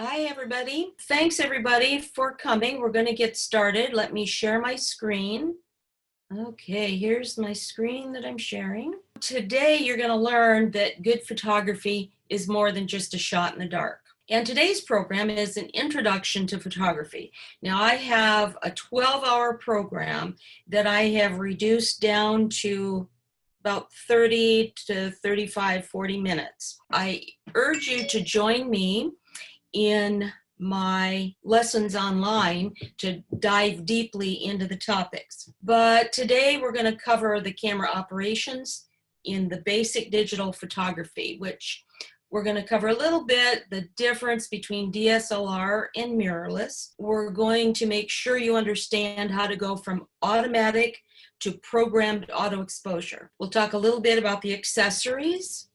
Hi, everybody. Thanks, everybody, for coming. We're going to get started. Let me share my screen. Okay, here's my screen that I'm sharing. Today, you're going to learn that good photography is more than just a shot in the dark. And today's program is an introduction to photography. Now, I have a 12-hour program that I have reduced down to about 30 to 35, 40 minutes. I urge you to join me in my lessons online to dive deeply into the topics. But today we're going to cover the camera operations in the basic digital photography, which we're going to cover a little bit the difference between DSLR and mirrorless. We're going to make sure you understand how to go from automatic to programmed auto exposure. We'll talk a little bit about the accessories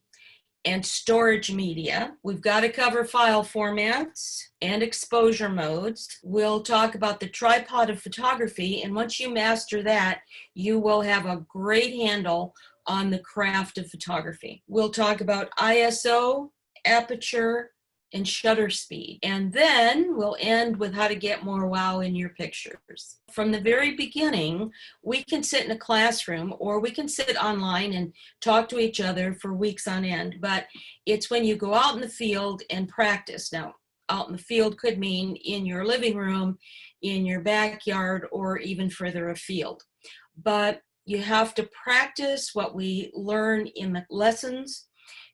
and storage media. We've got to cover file formats and exposure modes. We'll talk about the tripod of photography, and once you master that, you will have a great handle on the craft of photography. We'll talk about ISO, aperture, and shutter speed. And then we'll end with how to get more wow in your pictures. From the very beginning, we can sit in a classroom or we can sit online and talk to each other for weeks on end, but it's when you go out in the field and practice. Now, out in the field could mean in your living room, in your backyard, or even further afield. But you have to practice what we learn in the lessons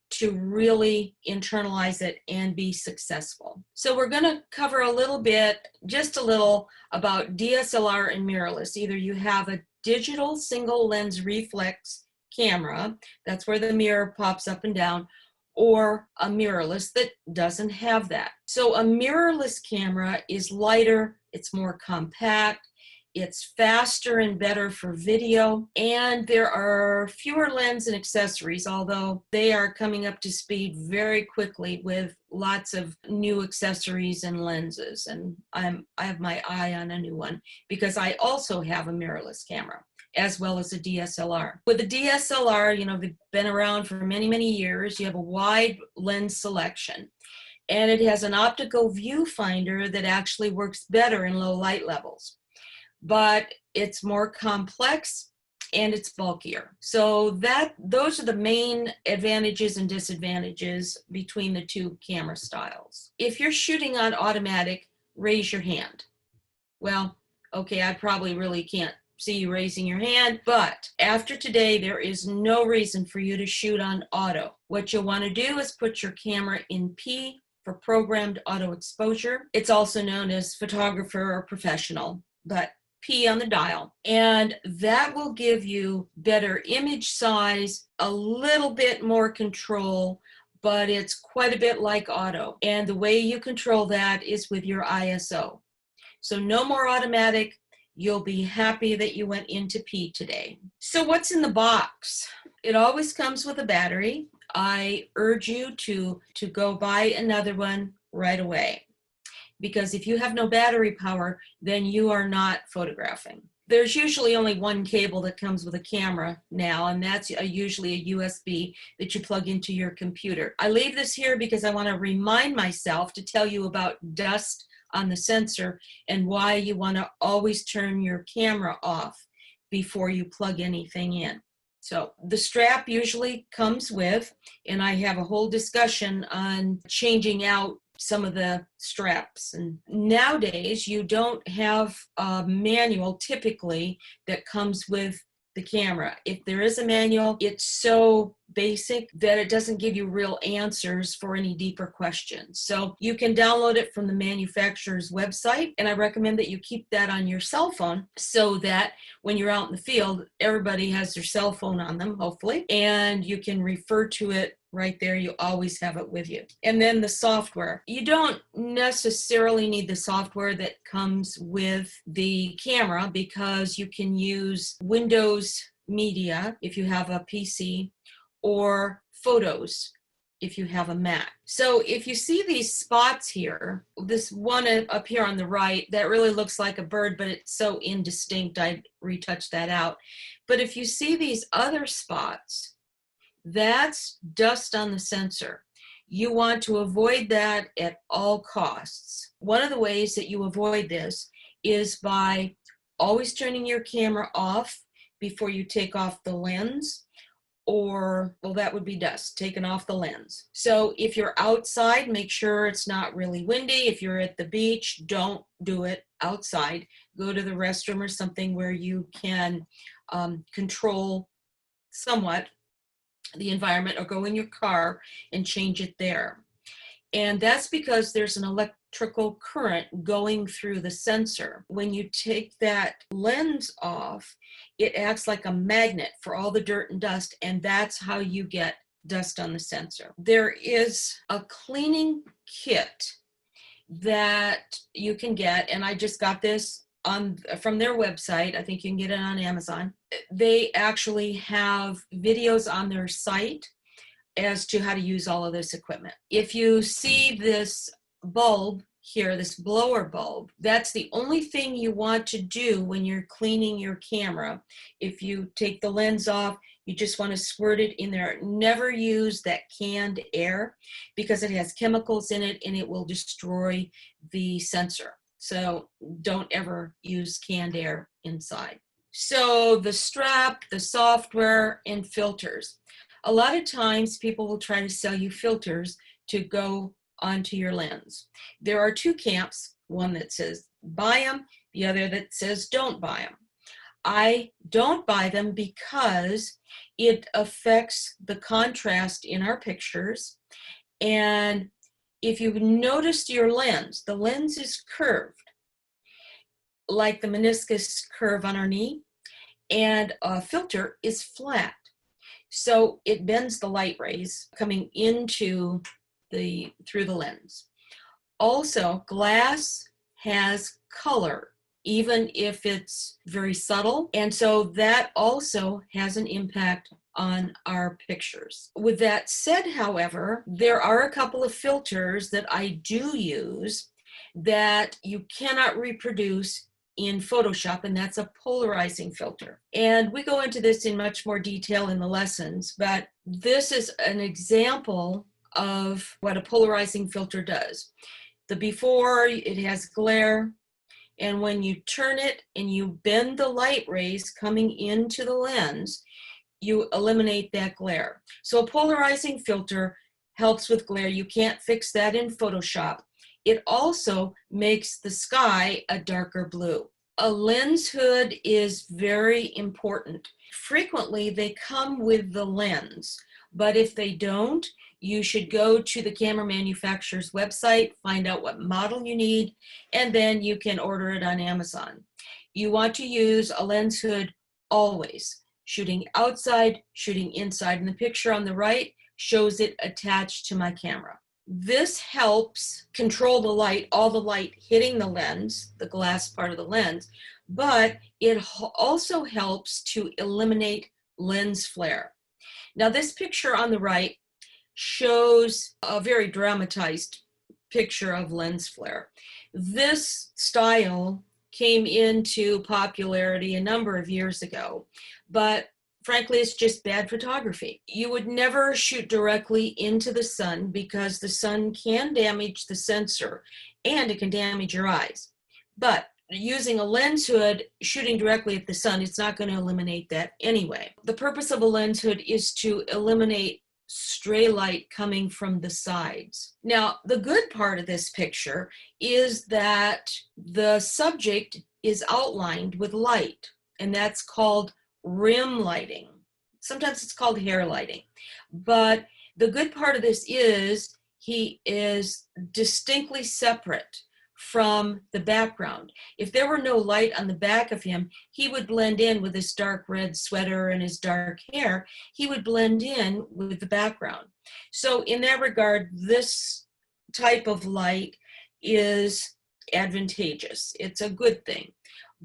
to really internalize it and be successful. So we're going to cover a little bit, just a little, about DSLR and mirrorless. Either you have a digital single lens reflex camera, that's where the mirror pops up and down, or a mirrorless that doesn't have that. So a mirrorless camera is lighter, it's more compact, it's faster and better for video, and there are fewer lens and accessories, although they are coming up to speed very quickly with lots of new accessories and lenses. And I have my eye on a new one because I also have a mirrorless camera as well as a DSLR. With a DSLR, they've been around for many, many years. You have a wide lens selection, and it has an optical viewfinder that actually works better in low light levels. But it's more complex and it's bulkier. So those are the main advantages and disadvantages between the two camera styles. If you're shooting on automatic, raise your hand. Well, okay, I probably really can't see you raising your hand, but after today, there is no reason for you to shoot on auto. What you'll want to do is put your camera in P for programmed auto exposure. It's also known as photographer or professional, but P on the dial, and that will give you better image size, a little bit more control, but it's quite a bit like auto. And the way you control that is with your ISO. So no more automatic. You'll be happy that you went into P today. So what's in the box? It always comes with a battery. I urge you to go buy another one right away, because if you have no battery power, then you are not photographing. There's usually only one cable that comes with a camera now, and that's usually a USB that you plug into your computer. I leave this here because I want to remind myself to tell you about dust on the sensor and why you want to always turn your camera off before you plug anything in. So the strap usually comes with, and I have a whole discussion on changing out some of the straps. And nowadays you don't have a manual typically that comes with the camera. If there is a manual, it's so basic that it doesn't give you real answers for any deeper questions. So you can download it from the manufacturer's website, and I recommend that you keep that on your cell phone so that when you're out in the field, everybody has their cell phone on them, hopefully, and you can refer to it right there. You always have it with you. And then the software. You don't necessarily need the software that comes with the camera, because you can use Windows Media if you have a PC, or Photos if you have a Mac. So if you see these spots here, this one up here on the right, that really looks like a bird, but it's so indistinct, I retouched that out. But if you see these other spots, that's dust on the sensor. You want to avoid that at all costs. One of the ways that you avoid this is by always turning your camera off before you take off the lens, or, well, that would be dust, taken off the lens. So if you're outside, make sure it's not really windy. If you're at the beach, don't do it outside. Go to the restroom or something where you can control somewhat the environment, or go in your car and change it there. And that's because there's an electrical current going through the sensor. When you take that lens off, it acts like a magnet for all the dirt and dust, and that's how you get dust on the sensor. There is a cleaning kit that you can get, and I just got this from their website. I think you can get it on Amazon. They actually have videos on their site as to how to use all of this equipment. If you see this bulb here, this blower bulb, that's the only thing you want to do when you're cleaning your camera. If you take the lens off, you just want to squirt it in there. Never use that canned air because it has chemicals in it and it will destroy the sensor. So don't ever use canned air inside. So the strap, the software, and filters. A lot of times people will try to sell you filters to go onto your lens. There are two camps, one that says buy them, the other that says don't buy them. I don't buy them because it affects the contrast in our pictures. And if you've noticed your lens, the lens is curved like the meniscus curve on our knee, and a filter is flat. So it bends the light rays coming into through the lens. Also, glass has color, even if it's very subtle. And so that also has an impact on our pictures. With that said, however, there are a couple of filters that I do use that you cannot reproduce in Photoshop, and that's a polarizing filter. And we go into this in much more detail in the lessons, but this is an example of what a polarizing filter does. The before, it has glare, and when you turn it and you bend the light rays coming into the lens, you eliminate that glare. So a polarizing filter helps with glare. You can't fix that in Photoshop. It also makes the sky a darker blue. A lens hood is very important. Frequently, they come with the lens, but if they don't, you should go to the camera manufacturer's website, find out what model you need, and then you can order it on Amazon. You want to use a lens hood always, shooting outside, shooting inside. And the picture on the right shows it attached to my camera. This helps control the light, all the light hitting the lens, the glass part of the lens, but it also helps to eliminate lens flare. Now, this picture on the right shows a very dramatized picture of lens flare. This style came into popularity a number of years ago, but frankly, it's just bad photography. You would never shoot directly into the sun because the sun can damage the sensor and it can damage your eyes. But using a lens hood, shooting directly at the sun, it's not going to eliminate that anyway. The purpose of a lens hood is to eliminate stray light coming from the sides. Now, the good part of this picture is that the subject is outlined with light, and that's called rim lighting. Sometimes it's called hair lighting. But the good part of this is he is distinctly separate from the background. If there were no light on the back of him, he would blend in with his dark red sweater and his dark hair. He would blend in with the background. So in that regard, this type of light is advantageous. It's a good thing.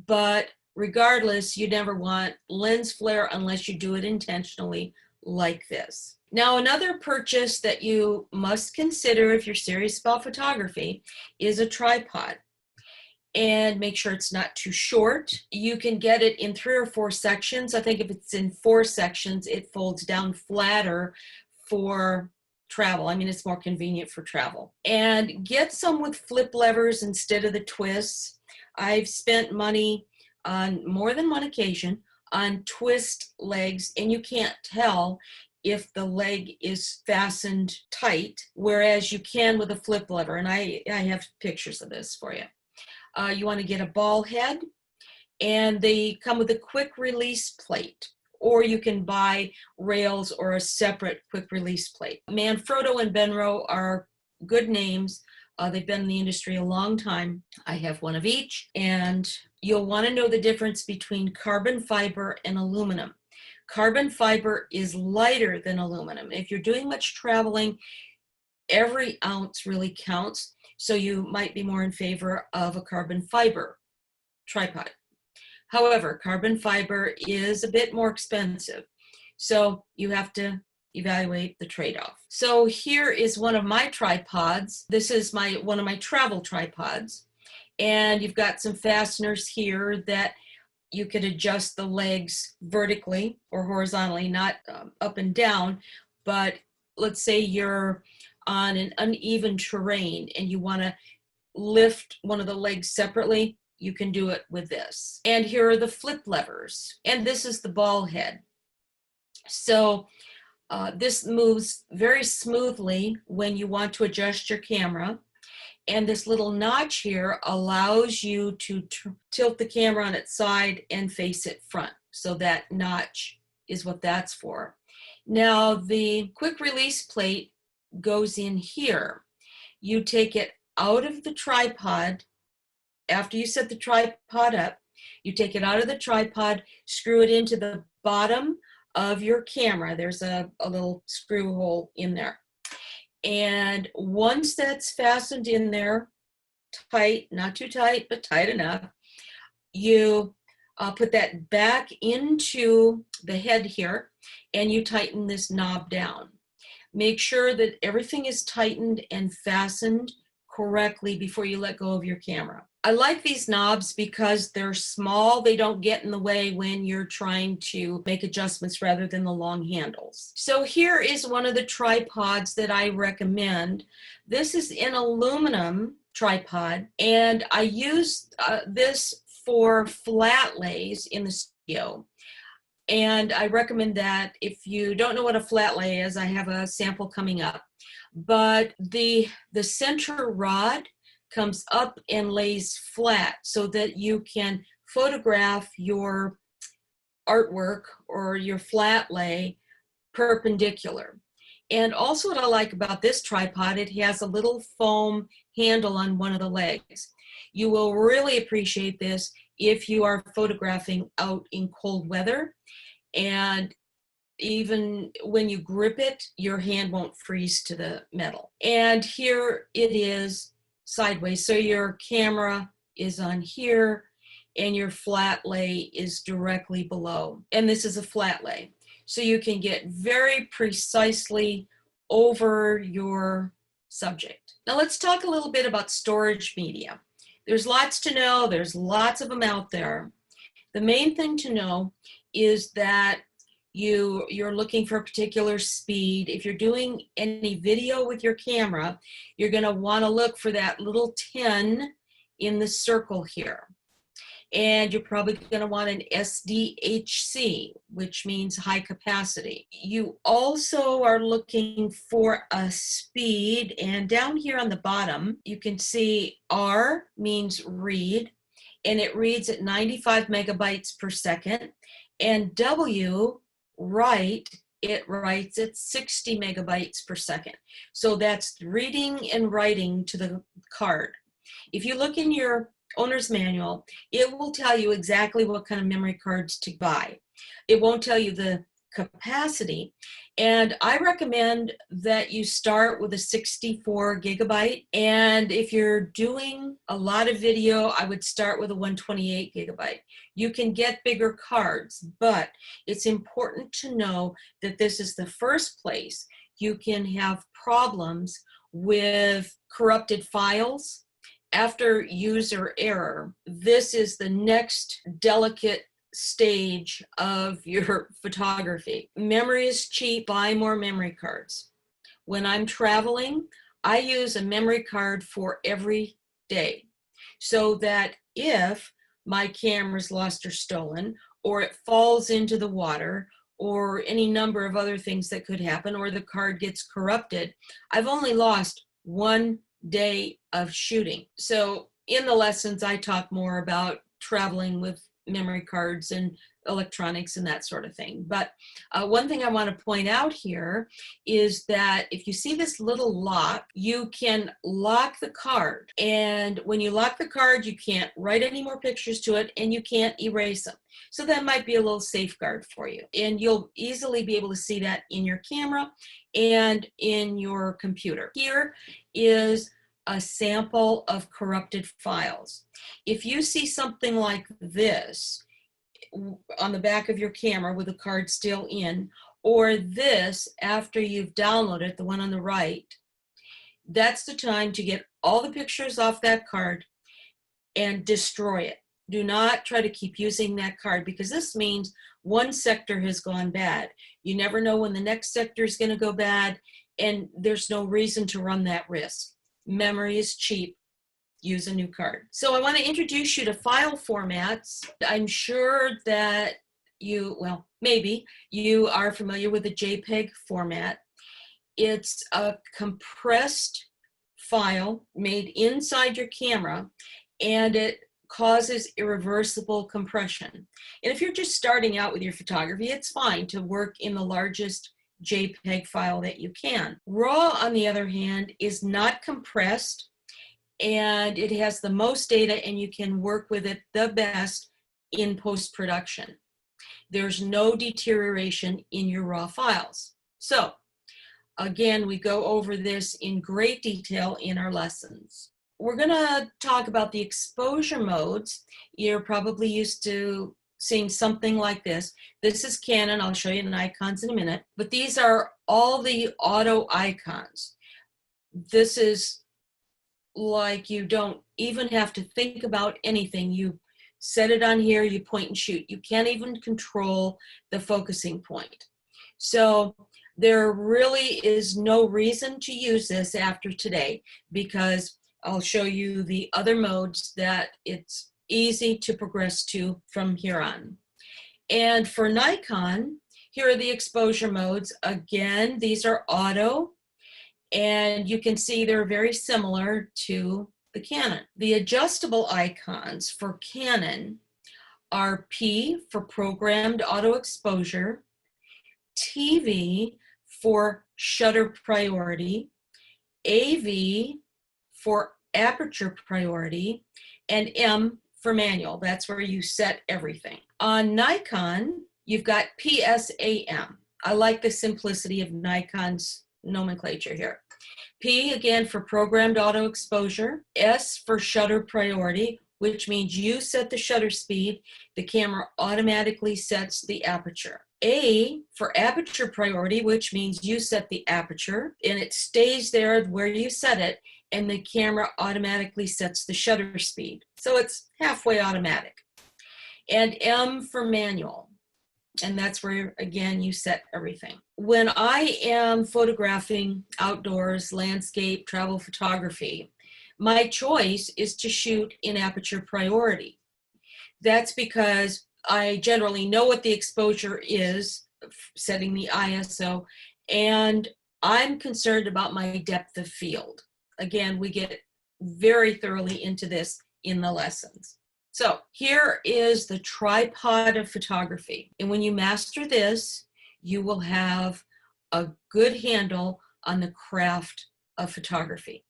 But regardless, you never want lens flare unless you do it intentionally like this. Now, another purchase that you must consider if you're serious about photography is a tripod. And make sure it's not too short. You can get it in 3 or 4 sections. I think if it's in 4 sections, it folds down flatter for travel. I mean, it's more convenient for travel. And get some with flip levers instead of the twists. I've spent money on more than one occasion on twist legs, and you can't tell if the leg is fastened tight, whereas you can with a flip lever. And I have pictures of this for you. You want to get a ball head, and they come with a quick release plate, or you can buy rails or a separate quick release plate. Manfrotto and Benro are good names. They've been in the industry a long time. I have one of each, and you'll want to know the difference between carbon fiber and aluminum. Carbon fiber is lighter than aluminum. If you're doing much traveling, every ounce really counts, so you might be more in favor of a carbon fiber tripod. However, carbon fiber is a bit more expensive, so you have to evaluate the trade-off. So here is one of my tripods. This is one of my travel tripods, and you've got some fasteners here that you could adjust the legs vertically or horizontally, not up and down. But let's say you're on an uneven terrain and you want to lift one of the legs separately, you can do it with this. And here are the flip levers, and this is the ball head. So this moves very smoothly when you want to adjust your camera. And this little notch here allows you to tilt the camera on its side and face it front. So that notch is what that's for. Now the quick release plate goes in here. You take it out of the tripod. After you set the tripod up, you take it out of the tripod, screw it into the bottom of your camera. There's a little screw hole in there. And once that's fastened in there, tight, not too tight, but tight enough, you put that back into the head here, and you tighten this knob down. Make sure that everything is tightened and fastened correctly before you let go of your camera. I like these knobs because they're small. They don't get in the way when you're trying to make adjustments rather than the long handles. So here is one of the tripods that I recommend. This is an aluminum tripod, and I use this for flat lays in the studio. And I recommend that. If you don't know what a flat lay is, I have a sample coming up. But the center rod comes up and lays flat so that you can photograph your artwork or your flat lay perpendicular. And also what I like about this tripod, it has a little foam handle on one of the legs. You will really appreciate this if you are photographing out in cold weather, and even when you grip it, your hand won't freeze to the metal. And here it is sideways. So your camera is on here and your flat lay is directly below. And this is a flat lay. So you can get very precisely over your subject. Now let's talk a little bit about storage media. There's lots to know. There's lots of them out there. The main thing to know is that you're looking for a particular speed. If you're doing any video with your camera, you're going to want to look for that little 10 in the circle here. And you're probably going to want an SDHC, which means high capacity. You also are looking for a speed, and down here on the bottom, you can see R means read, and it reads at 95 megabytes per second, and W, write, it writes at 60 megabytes per second. So that's reading and writing to the card. If you look in your owner's manual, it will tell you exactly what kind of memory cards to buy. It won't tell you the capacity. And I recommend that you start with a 64 gigabyte. And if you're doing a lot of video, I would start with a 128 gigabyte. You can get bigger cards, but it's important to know that this is the first place you can have problems with corrupted files. After user error, this is the next delicate stage of your photography. Memory is cheap, buy more memory cards. when I'm traveling, I use a memory card for every day, so that if my camera's lost or stolen, or it falls into the water, or any number of other things that could happen, or the card gets corrupted, I've only lost 1 day of shooting. So in the lessons, I talk more about traveling with memory cards and electronics and that sort of thing. But one thing I want to point out here is that if you see this little lock, you can lock the card. And when you lock the card, you can't write any more pictures to it and you can't erase them. So that might be a little safeguard for you. And you'll easily be able to see that in your camera and in your computer. Here is a sample of corrupted files. If you see something like this on the back of your camera with the card still in, or this after you've downloaded, the one on the right, that's the time to get all the pictures off that card and destroy it. Do not try to keep using that card, because this means one sector has gone bad. You never know when the next sector is going to go bad, and there's no reason to run that risk. Memory is cheap. Use a new card. So I want to introduce you to file formats. I'm sure that maybe you are familiar with the JPEG format. It's a compressed file made inside your camera, and it causes irreversible compression. And if you're just starting out with your photography, it's fine to work in the largest JPEG file that you can. RAW, on the other hand, is not compressed, and it has the most data, and you can work with it the best in post-production. There's no deterioration in your RAW files. So again, we go over this in great detail in our lessons. We're going to talk about the exposure modes. You're probably used to seeing something like this. This is Canon. I'll show you the icons in a minute. But these are all the auto icons. This is like you don't even have to think about anything. You set it on here, you point and shoot. You can't even control the focusing point. So there really is no reason to use this after today, because I'll show you the other modes that it's easy to progress to from here on. And for Nikon, here are the exposure modes. Again, these are auto, and you can see they're very similar to the Canon. The adjustable icons for Canon are P for programmed auto exposure, TV for shutter priority, AV for aperture priority, and M for manual. That's where you set everything. On Nikon, you've got PSAM. I like the simplicity of Nikon's nomenclature here. P, again, for programmed auto exposure. S for shutter priority, which means you set the shutter speed, the camera automatically sets the aperture. A for aperture priority, which means you set the aperture and it stays there where you set it, and the camera automatically sets the shutter speed. So it's halfway automatic. And M for manual. And that's where, again, you set everything. When I am photographing outdoors, landscape, travel photography, my choice is to shoot in aperture priority. That's because I generally know what the exposure is, setting the ISO, and I'm concerned about my depth of field. Again, we get very thoroughly into this in the lessons. So here is the tripod of photography. And when you master this, you will have a good handle on the craft of photography.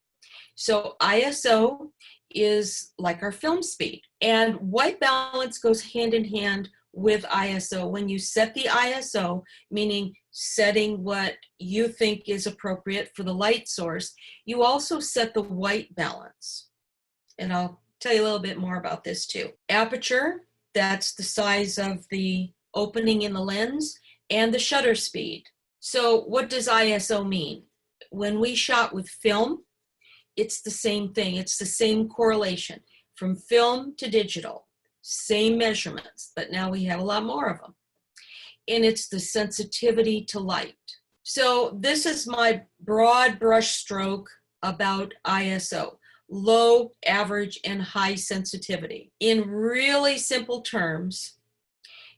So ISO is like our film speed, and white balance goes hand in hand with ISO. When you set the ISO, meaning setting what you think is appropriate for the light source, you also set the white balance. And I'll tell you a little bit more about this too. Aperture, that's the size of the opening in the lens, and the shutter speed. So what does ISO mean? When we shot with film, it's the same thing. It's the same correlation from film to digital, same measurements, but now we have a lot more of them. And it's the sensitivity to light. So this is my broad brush stroke about ISO, low, average, and high sensitivity. In really simple terms,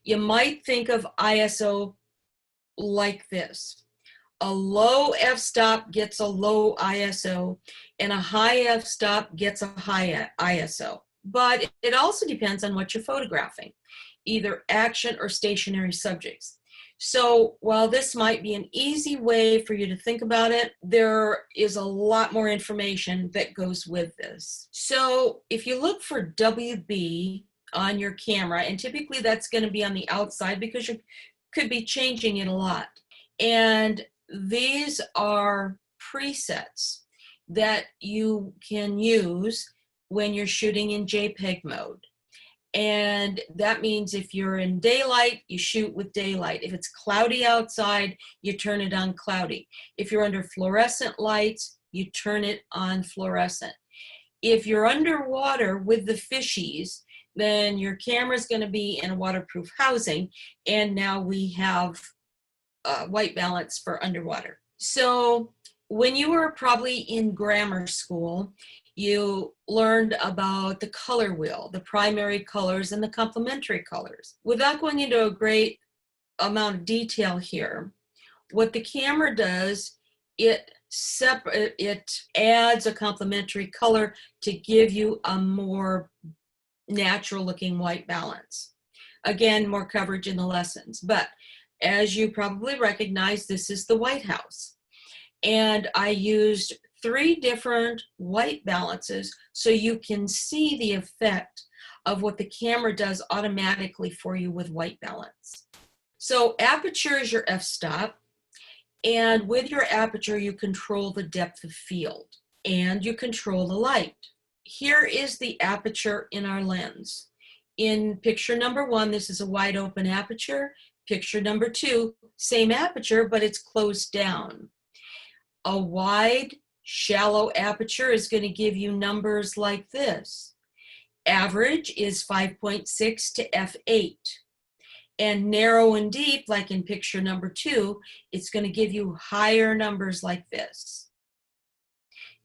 you might think of ISO like this. A low f-stop gets a low ISO, and a high f-stop gets a high ISO. But it also depends on what you're photographing, either action or stationary subjects. So while this might be an easy way for you to think about it, there is a lot more information that goes with this. So if you look for WB on your camera, and typically that's going to be on the outside because you could be changing it a lot. And these are presets that you can use when you're shooting in JPEG mode. And that means if you're in daylight, you shoot with daylight. If it's cloudy outside, you turn it on cloudy. If you're under fluorescent lights, you turn it on fluorescent. If you're underwater with the fishies, then your camera's going to be in a waterproof housing. And now we have white balance for underwater. So when you were probably in grammar school, you learned about the color wheel, the primary colors and the complementary colors. Without going into a great amount of detail here, what the camera does, it adds a complementary color to give you a more natural looking white balance. Again, more coverage in the lessons, but as you probably recognize, this is the White House. And I used 3 different white balances so you can see the effect of what the camera does automatically for you with white balance. So aperture is your f-stop, and with your aperture you control the depth of field and you control the light. Here is the aperture in our lens. In picture number 1, this is a wide open aperture. Picture number 2, same aperture, but it's closed down. A wide, shallow aperture is going to give you numbers like this. Average is 5.6 to f8. And narrow and deep, like in picture number 2, it's going to give you higher numbers like this.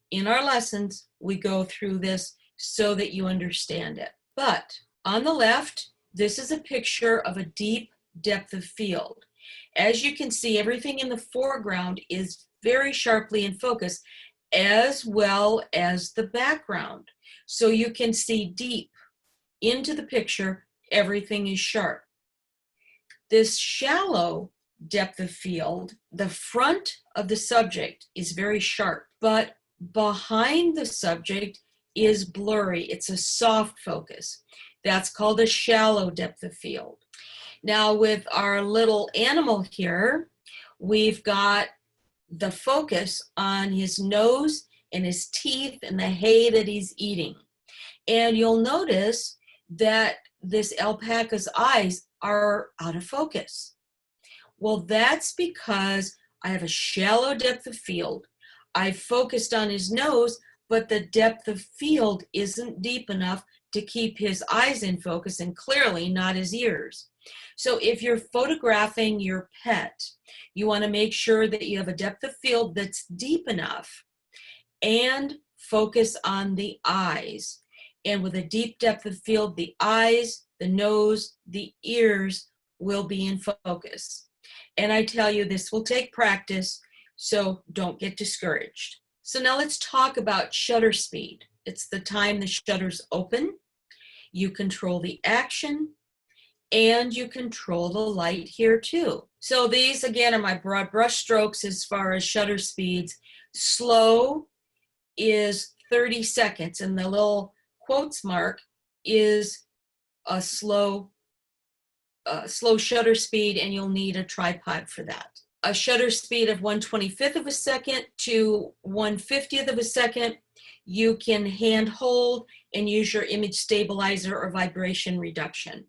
In our lessons, we go through this so that you understand it. But on the left, this is a picture of a deep depth of field. As you can see, everything in the foreground is very sharply in focus, as well as the background. So you can see deep into the picture, everything is sharp. This shallow depth of field, the front of the subject is very sharp, but behind the subject is blurry. It's a soft focus. That's called a shallow depth of field. Now with our little animal here, we've got the focus on his nose and his teeth and the hay that he's eating. And you'll notice that this alpaca's eyes are out of focus. Well, that's because I have a shallow depth of field. I've focused on his nose, but the depth of field isn't deep enough to keep his eyes in focus, and clearly not his ears. So if you're photographing your pet, you want to make sure that you have a depth of field that's deep enough and focus on the eyes. And with a deep depth of field, the eyes, the nose, the ears will be in focus. And I tell you, this will take practice, so don't get discouraged. So now let's talk about shutter speed. It's the time the shutters open. You control the action, and you control the light here too. So these again are my broad brush strokes as far as shutter speeds. Slow is 30 seconds, and the little quotes mark is a slow shutter speed, and you'll need a tripod for that. A shutter speed of 1/25 of a second to 1/50th of a second, you can hand hold and use your image stabilizer or vibration reduction.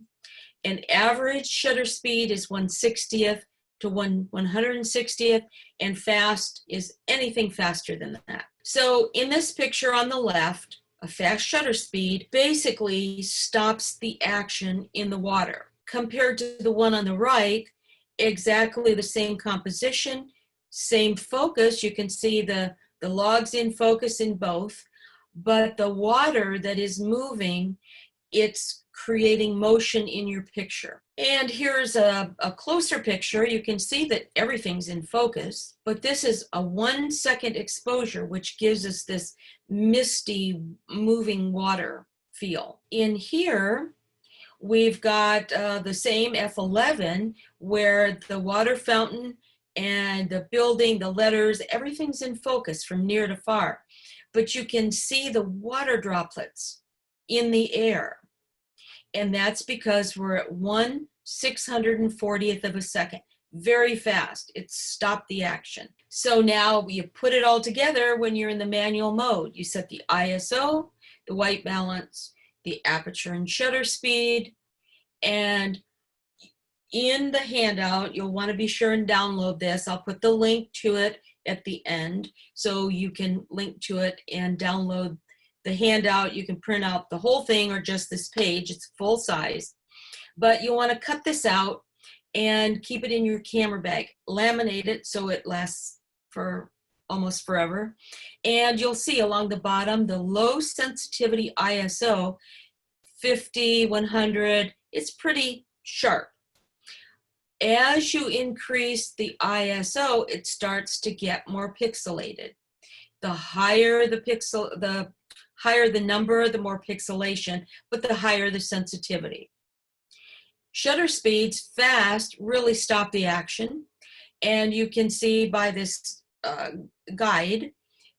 An average shutter speed is 1/60th to 1/160th, and fast is anything faster than that. So in this picture on the left, a fast shutter speed basically stops the action in the water. Compared to the one on the right, exactly the same composition, Same focus, you can see the logs in focus in both, but the water that is moving, it's creating motion in your picture. And here's a closer picture. You can see that everything's in focus, but this is a 1 second exposure, which gives us this misty moving water feel. In here, we've got the same F11 where the water fountain and the building, the letters, everything's in focus from near to far. But you can see the water droplets in the air. And that's because we're at 1/640th of a second. Very fast. It's stopped the action. So now you put it all together when you're in the manual mode. You set the ISO, the white balance, the aperture and shutter speed, and in the handout, you'll want to be sure and download this. I'll put the link to it at the end so you can link to it and download the handout. You can print out the whole thing or just this page. It's full size. But you'll want to cut this out and keep it in your camera bag. Laminate it so it lasts for almost forever. And you'll see along the bottom, the low sensitivity ISO, 50, 100, it's pretty sharp. As you increase the ISO, it starts to get more pixelated. The higher the pixel, the higher the number, the more pixelation, but the higher the sensitivity. Shutter speeds fast really stop the action, and you can see by this guide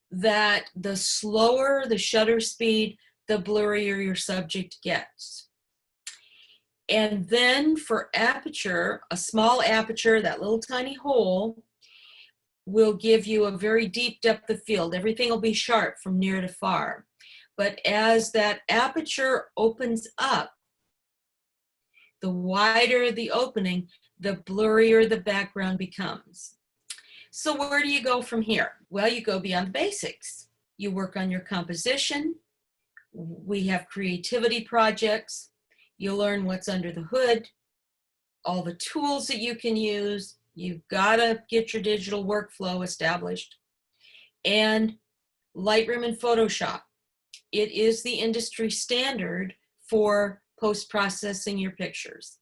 that the slower the shutter speed, the blurrier your subject gets. And then for aperture, a small aperture, that little tiny hole, will give you a very deep depth of field. Everything will be sharp from near to far. But as that aperture opens up, the wider the opening, the blurrier the background becomes. So where do you go from here? Well, you go beyond the basics. You work on your composition. We have creativity projects. You learn what's under the hood, all the tools that you can use. You've got to get your digital workflow established. And Lightroom and Photoshop. It is the industry standard for post-processing your pictures.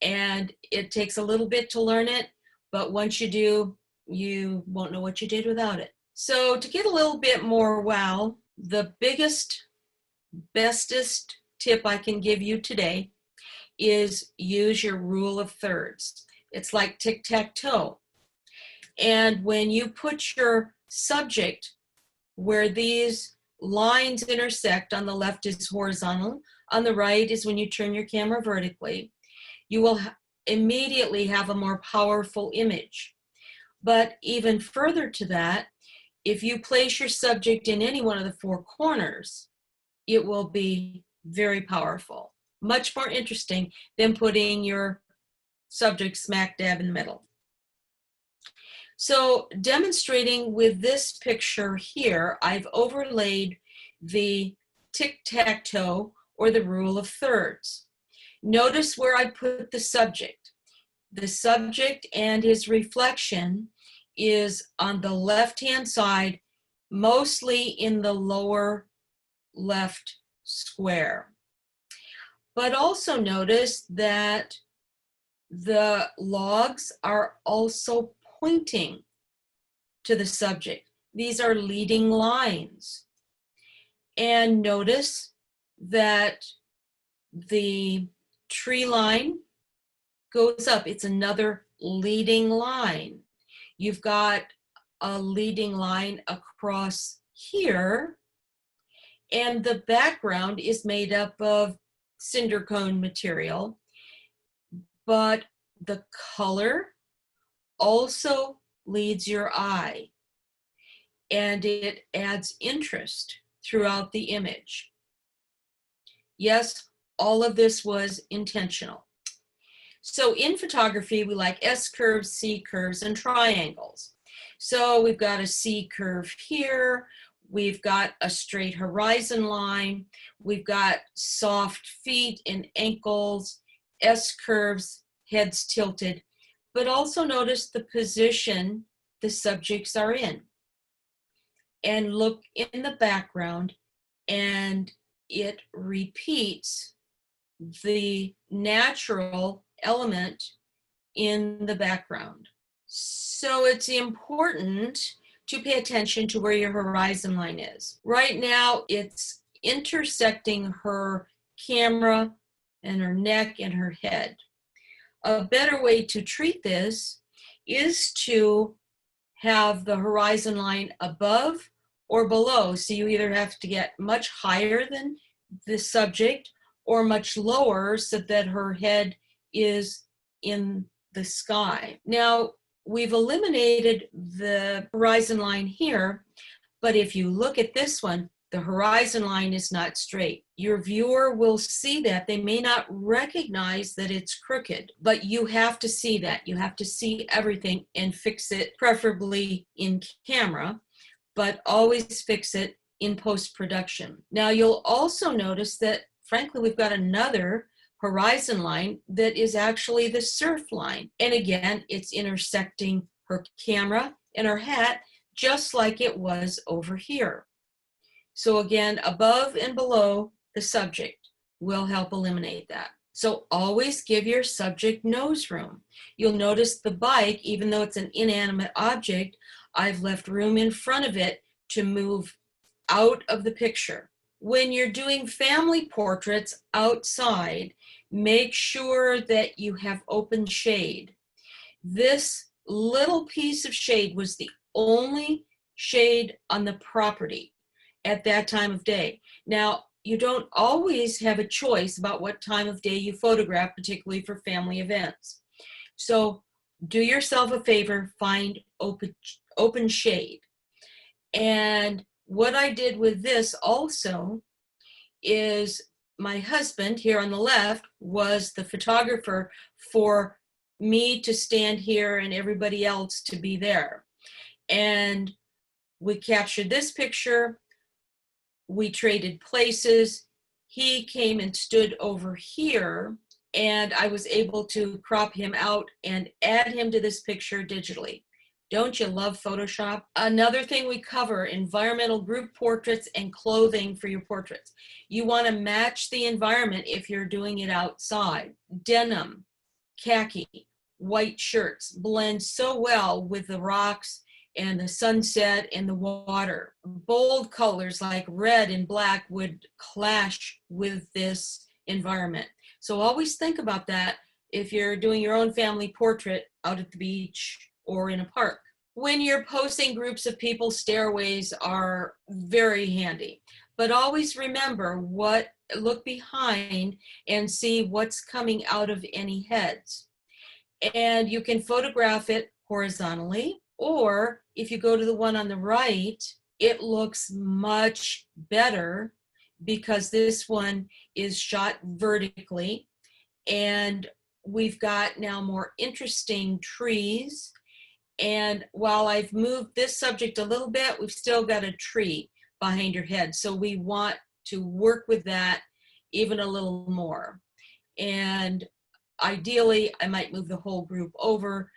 And it takes a little bit to learn it, but once you do, you won't know what you did without it. So to get a little bit more wow, the biggest, bestest tip I can give you today is use your rule of thirds. It's like tic-tac-toe. And when you put your subject where these lines intersect, on the left is horizontal, on the right is when you turn your camera vertically, you will immediately have a more powerful image. But even further to that, if you place your subject in any one of the four corners, it will be very powerful. Much more interesting than putting your subject smack dab in the middle. So demonstrating with this picture here, I've overlaid the tic-tac-toe or the rule of thirds. Notice where I put the subject. The subject and his reflection is on the left-hand side, mostly in the lower left square. But also notice that the logs are also pointing to the subject. These are leading lines. And notice that the tree line goes up. It's another leading line. You've got a leading line across here, and the background is made up of cinder cone material, but the color also leads your eye, and it adds interest throughout the image. Yes, all of this was intentional. So in photography, we like S curves, C curves, and triangles. So we've got a C curve here. We've got a straight horizon line. We've got soft feet and ankles, S curves, heads tilted. But also notice the position the subjects are in. And look in the background, and it repeats the natural element in the background. So it's important to pay attention to where your horizon line is. Right now, it's intersecting her camera and her neck and her head. A better way to treat this is to have the horizon line above or below. So you either have to get much higher than the subject or much lower so that her head is in the sky. Now, we've eliminated the horizon line here, but if you look at this one, the horizon line is not straight. Your viewer will see that. They may not recognize that it's crooked, but you have to see that. You have to see everything and fix it, preferably in camera, but always fix it in post-production. Now, you'll also notice that, frankly, we've got another horizon line that is actually the surf line. And again, it's intersecting her camera and her hat just like it was over here. So again, above and below the subject will help eliminate that. So always give your subject nose room. You'll notice the bike, even though it's an inanimate object, I've left room in front of it to move out of the picture. When you're doing family portraits outside, make sure that you have open shade. This little piece of shade was the only shade on the property at that time of day. Now, you don't always have a choice about what time of day you photograph, particularly for family events. So do yourself a favor, find open shade. And what I did with this also is my husband here on the left was the photographer for me to stand here and everybody else to be there. And we captured this picture. We traded places. He came and stood over here, and I was able to crop him out and add him to this picture digitally. Don't you love Photoshop? Another thing we cover, environmental group portraits and clothing for your portraits. You want to match the environment if you're doing it outside. Denim, khaki, white shirts blend so well with the rocks and the sunset and the water. Bold colors like red and black would clash with this environment. So always think about that if you're doing your own family portrait out at the beach or in a park. When you're posing groups of people, stairways are very handy. But always remember look behind and see what's coming out of any heads. And you can photograph it horizontally, or if you go to the one on the right, it looks much better because this one is shot vertically. And we've got now more interesting trees. And while I've moved this subject a little bit, we've still got a tree behind her head. So we want to work with that even a little more. And ideally, I might move the whole group over,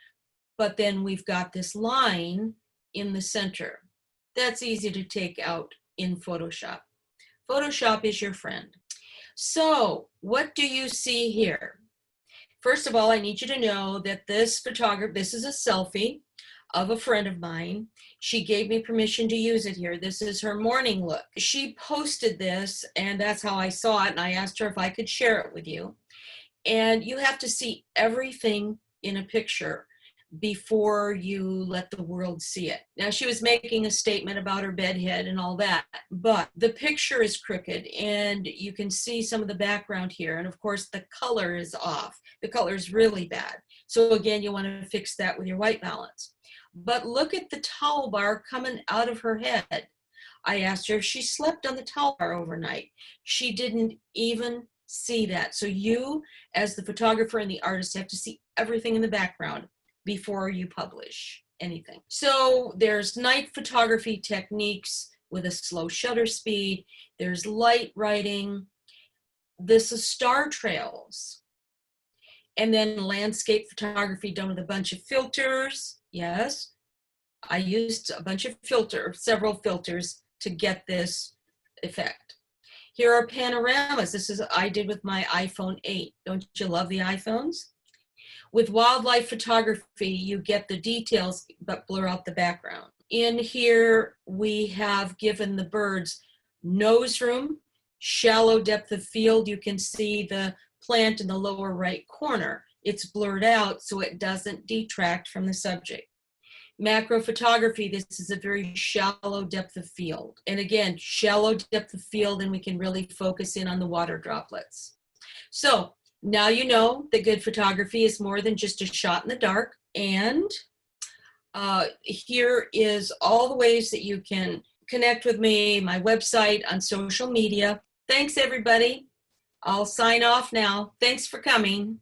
but then we've got this line in the center. That's easy to take out in Photoshop. Photoshop is your friend. So what do you see here? First of all, I need you to know that this is a selfie of a friend of mine. She gave me permission to use it here. This is her morning look. She posted this, and that's how I saw it, and I asked her if I could share it with you. And you have to see everything in a picture before you let the world see it. Now, she was making a statement about her bedhead and all that, but the picture is crooked and you can see some of the background here. And of course, the color is off. The color is really bad. So again, you want to fix that with your white balance. But look at the towel bar coming out of her head. I asked her if she slept on the towel bar overnight. She didn't even see that. So you, as the photographer and the artist, have to see everything in the background before you publish anything. So there's night photography techniques with a slow shutter speed. There's light writing. This is star trails. And then landscape photography done with a bunch of filters. Yes. I used a bunch of several filters to get this effect. Here are panoramas. This is I did with my iPhone 8. Don't you love the iPhones? With wildlife photography, you get the details but blur out the background. In here, we have given the birds nose room, shallow depth of field. You can see the plant in the lower right corner. It's blurred out so it doesn't detract from the subject. Macro photography, this is a very shallow depth of field. And again, shallow depth of field, and we can really focus in on the water droplets. So now you know that good photography is more than just a shot in the dark. And here is all the ways that you can connect with me, my website, on social media. Thanks, everybody. I'll sign off now. Thanks for coming.